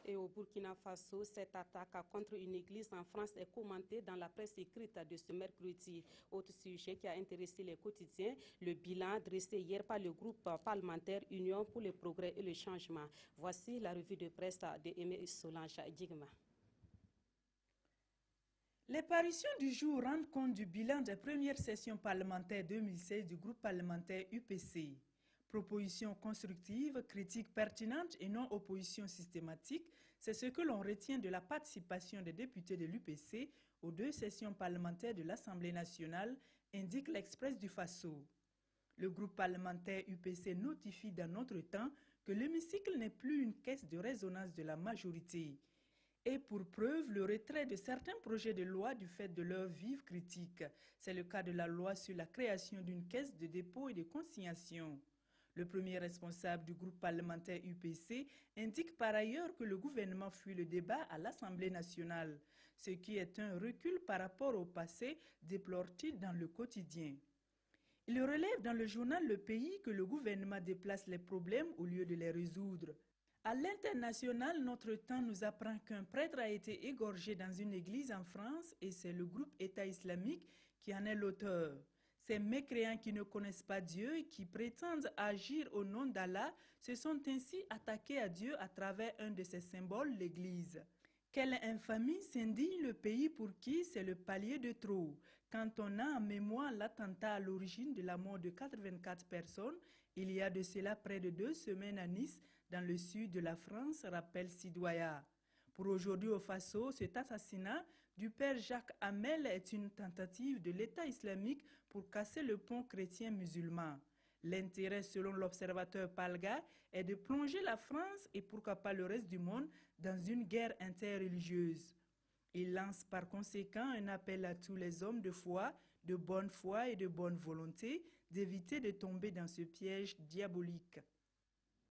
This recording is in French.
Et au Burkina Faso, cette attaque contre une église en France est commentée dans la presse écrite de ce mercredi. Autre sujet qui a intéressé les quotidiens, le bilan dressé hier par le groupe parlementaire Union pour le progrès et le changement. Voici la revue de presse de Aimé Solange Digma. Les parutions du jour rendent compte du bilan des premières sessions parlementaires 2016 du groupe parlementaire UPC. Propositions constructives, critiques pertinentes et non opposition systématique, c'est ce que l'on retient de la participation des députés de l'UPC aux 2 sessions parlementaires de l'Assemblée nationale, indique l'Express du Faso. Le groupe parlementaire UPC notifie dans notre temps que l'hémicycle n'est plus une caisse de résonance de la majorité. Et pour preuve, le retrait de certains projets de loi du fait de leur vive critique. C'est le cas de la loi sur la création d'une caisse de dépôt et de consignation. Le premier responsable du groupe parlementaire UPC indique par ailleurs que le gouvernement fuit le débat à l'Assemblée nationale, ce qui est un recul par rapport au passé, déplore-t-il dans le quotidien. Il relève dans le journal Le Pays que le gouvernement déplace les problèmes au lieu de les résoudre. À l'international, notre temps nous apprend qu'un prêtre a été égorgé dans une église en France et c'est le groupe État islamique qui en est l'auteur. Ces mécréants qui ne connaissent pas Dieu et qui prétendent agir au nom d'Allah se sont ainsi attaqués à Dieu à travers un de ses symboles, l'église. Quelle infamie s'indigne le pays pour qui c'est le palier de trop. Quand on a en mémoire l'attentat à l'origine de la mort de 84 personnes, il y a de cela près de 2 semaines à Nice, dans le sud de la France, rappelle Sidoya. Pour aujourd'hui au Faso, cet assassinat du père Jacques Hamel est une tentative de l'État islamique pour casser le pont chrétien-musulman. L'intérêt, selon l'observateur Palga, est de plonger la France et pourquoi pas le reste du monde dans une guerre interreligieuse. Il lance par conséquent un appel à tous les hommes de foi, de bonne foi et de bonne volonté d'éviter de tomber dans ce piège diabolique.